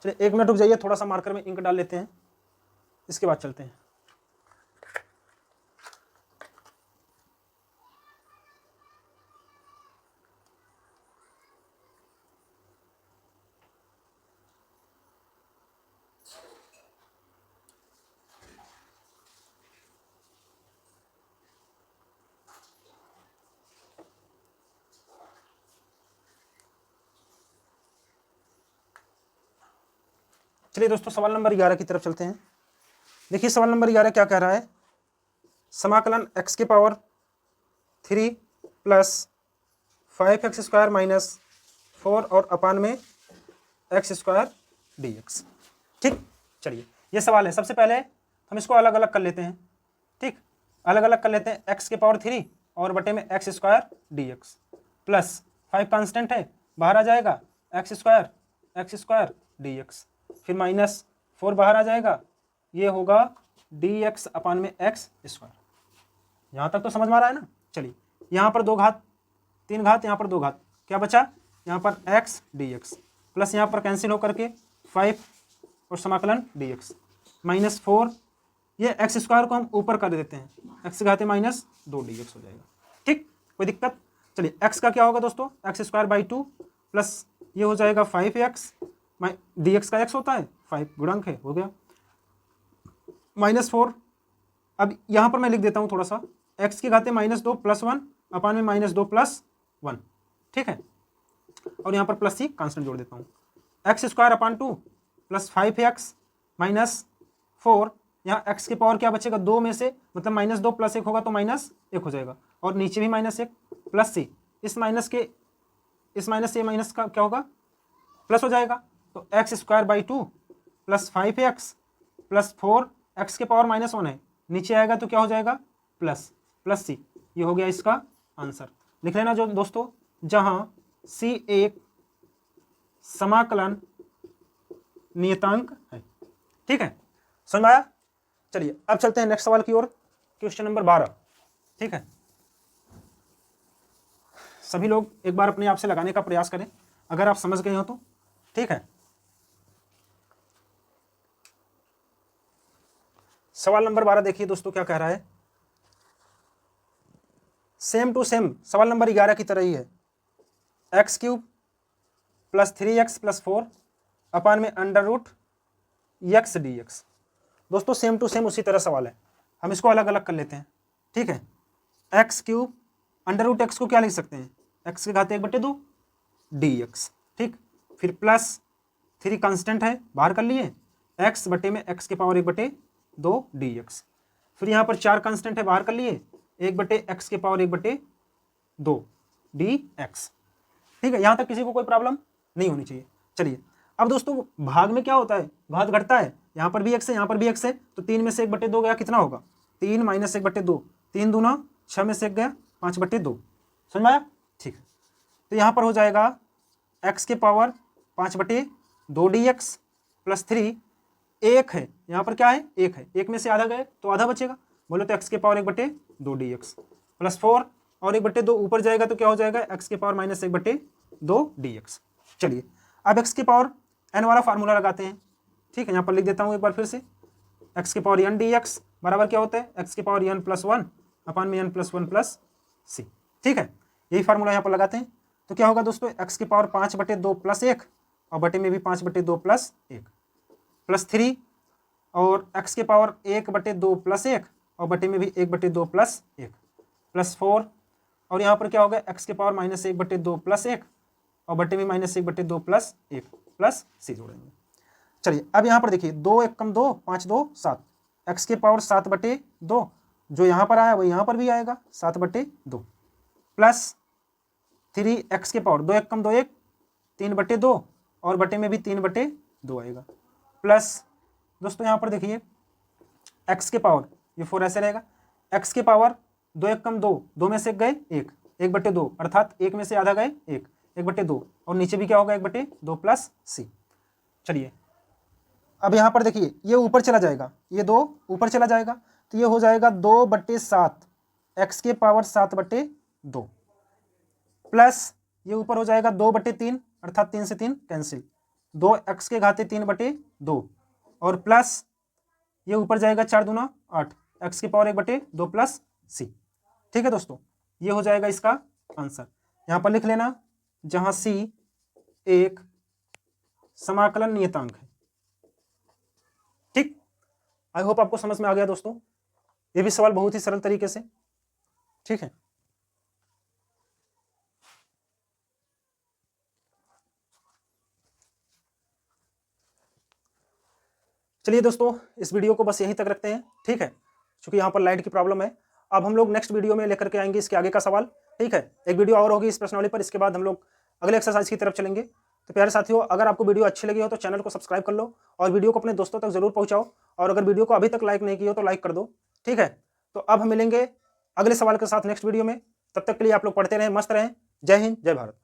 चलिए 1 मिनट रुक जाइए, थोड़ा सा मार्कर में इंक डाल लेते हैं, इसके बाद चलते हैं। चलिए दोस्तों सवाल नंबर 11 की तरफ चलते हैं। देखिए सवाल नंबर 11 क्या कह रहा है, समाकलन x के power 3 plus 5x square minus 4 और अपान में x स्क्वायर dx। ठीक, चलिए ये सवाल है। सबसे पहले हम इसको अलग अलग कर लेते हैं। ठीक, अलग अलग कर लेते हैं, x के पावर 3 और बटे में x square dx plus 5 constant है, बाहर आ जाएगा x स्क्वायर dx, फिर माइनस 4 बाहर आ जाएगा, ये होगा dx अपान में x स्क्वायर। यहाँ तक तो समझ में आ रहा है ना। चलिए यहाँ पर 2 घात 3 घात, यहाँ पर 2 घात, क्या बचा यहाँ पर x dx प्लस यहाँ पर कैंसिल होकर के 5 और समाकलन dx -4, ये एक्स स्क्वायर को हम ऊपर कर देते हैं, x की घाते -2 dx हो जाएगा। ठीक, कोई दिक्कत? चलिए x का क्या होगा दोस्तों, x² 2 प्लस ये हो जाएगा 5x, dx का x होता है 5 गुणांक है, हो गया -4। अब यहाँ पर मैं लिख देता हूँ थोड़ा सा, x की घाते -2 + 1 अपान में -2 + 1, ठीक है, और यहाँ पर प्लस सी कांस्टेंट जोड़ देता हूँ, x² 2 प्लस 5x -4, यहाँ x की पावर क्या बचेगा, 2 में से मतलब -2 + 1 होगा तो -1 हो जाएगा, और नीचे भी -1 प्लस सी, इस माइनस से माइनस का क्या होगा, प्लस हो जाएगा, तो x² 2 plus 5x plus 4, x की पावर -1 है, नीचे आएगा तो क्या हो जाएगा, प्लस सी, ये हो गया इसका आंसर। लिख लेना जो दोस्तों, जहां c एक समाकलन नियतांक है। ठीक है, समझ में आया? चलिए अब चलते हैं नेक्स्ट सवाल की ओर, क्वेश्चन नंबर 12। ठीक है, सभी लोग एक बार अपने आप से लगाने का प्रयास करें अगर आप समझ गए हो तो। ठीक है, सवाल नंबर 12 देखिए दोस्तों क्या कह रहा है, सेम टू सेम सवाल नंबर 11 की तरह ही है, x³ + 3x + 4 अपान में √x dx। दोस्तों सेम टू सेम उसी तरह सवाल है, हम इसको अलग अलग कर लेते हैं। ठीक है, x³ √x को क्या लिख सकते हैं, x की घाते 1/2 dx। ठीक, फिर प्लस 3 कांस्टेंट है, बाहर कर लिए, x बटे में x की पावर 1/2 dx, फिर यहाँ पर 4 कांस्टेंट है, बाहर कर लिए, 1/x की पावर 1/2 dx। ठीक है, यहाँ तक किसी को कोई प्रॉब्लम नहीं होनी चाहिए। चलिए अब दोस्तों भाग में क्या होता है, घात घटता है, यहाँ पर भी x है, यहाँ पर भी x है, तो 3 में से 1/2 गया, कितना होगा, 3 - 1/2, 3 दूना 6 में से 1 गया, 5/2। समझ में आया? ठीक है, तो यहाँ पर हो जाएगा x की पावर 5/2 dx प्लस 3, 1 है, यहाँ पर क्या है, 1 है, 1 में से आधा गए तो आधा बचेगा, बोले तो x की पावर 1/2 dx प्लस 4 और 1/2 ऊपर जाएगा तो क्या हो जाएगा, x की पावर -1/2 dx। चलिए अब x की पावर n वाला फार्मूला लगाते हैं। ठीक है, यहाँ पर लिख देता हूँ एक बार फिर से, x की पावर n dx बराबर क्या होता है, x की पावर n + 1 अपान में n + 1 + c। ठीक है, यही फार्मूला यहाँ पर लगाते हैं, तो क्या होगा दोस्तों, x की पावर 5/2 + 1 और बटे में भी 5/2 + 1 प्लस 3 और x की पावर 1/2 + 1 और बटे में भी 1/2 + 1 प्लस 4 और यहाँ पर क्या होगा, x की पावर -1/2 + 1 और बटे में -1/2 + 1 प्लस c जोड़ेंगे। चलिए अब यहाँ पर देखिए, 2 × 1 = 2, 5 × 2 = 7, x की पावर 7/2 जो यहाँ पर आया वो यहाँ पर भी आएगा 7/2 प्लस 3 x की पावर 2 × 1 = 2, 1 3/2 और बटे में भी 3/2 आएगा प्लस दोस्तों यहाँ पर देखिए x की पावर, ये 4 ऐसे रहेगा, x की पावर 2 × 1 = 2, 2 में से गए 1, 1/2 अर्थात 1 में से आधा गए 1, 1/2 और नीचे भी क्या होगा 1/2 प्लस c। चलिए अब यहाँ पर देखिए ये ऊपर चला जाएगा, ये 2 ऊपर चला जाएगा तो ये हो जाएगा 2/7 x की पावर 7/2 प्लस ये ऊपर हो जाएगा 2/3 अर्थात 3 से 3 कैंसिल, 2 x की घाते 3/2 और प्लस ये ऊपर जाएगा 4 दूना 8 x की पावर 1/2 प्लस c। ठीक है दोस्तों, ये हो जाएगा इसका आंसर। यहाँ पर लिख लेना, जहां c एक समाकलन नियतांक है। ठीक, आई होप आपको समझ में आ गया दोस्तों, ये भी सवाल बहुत ही सरल तरीके से। ठीक है, चलिए दोस्तों इस वीडियो को बस यहीं तक रखते हैं। ठीक है, क्योंकि यहाँ पर लाइट की प्रॉब्लम है, अब हम लोग नेक्स्ट वीडियो में लेकर के आएंगे इसके आगे का सवाल। ठीक है, एक वीडियो और होगी इस प्रश्नावली पर, इसके बाद हम लोग अगले एक्सरसाइज की तरफ चलेंगे। तो प्यारे साथियों, अगर आपको वीडियो अच्छी लगी हो तो चैनल को सब्सक्राइब कर लो और वीडियो को अपने दोस्तों तक जरूर पहुंचाओ, और अगर वीडियो को अभी तक लाइक नहीं किया हो तो लाइक कर दो। ठीक है, तो अब हम मिलेंगे अगले सवाल के साथ नेक्स्ट वीडियो में, तब तक के लिए आप लोग पढ़ते रहें, मस्त रहें। जय हिंद, जय भारत।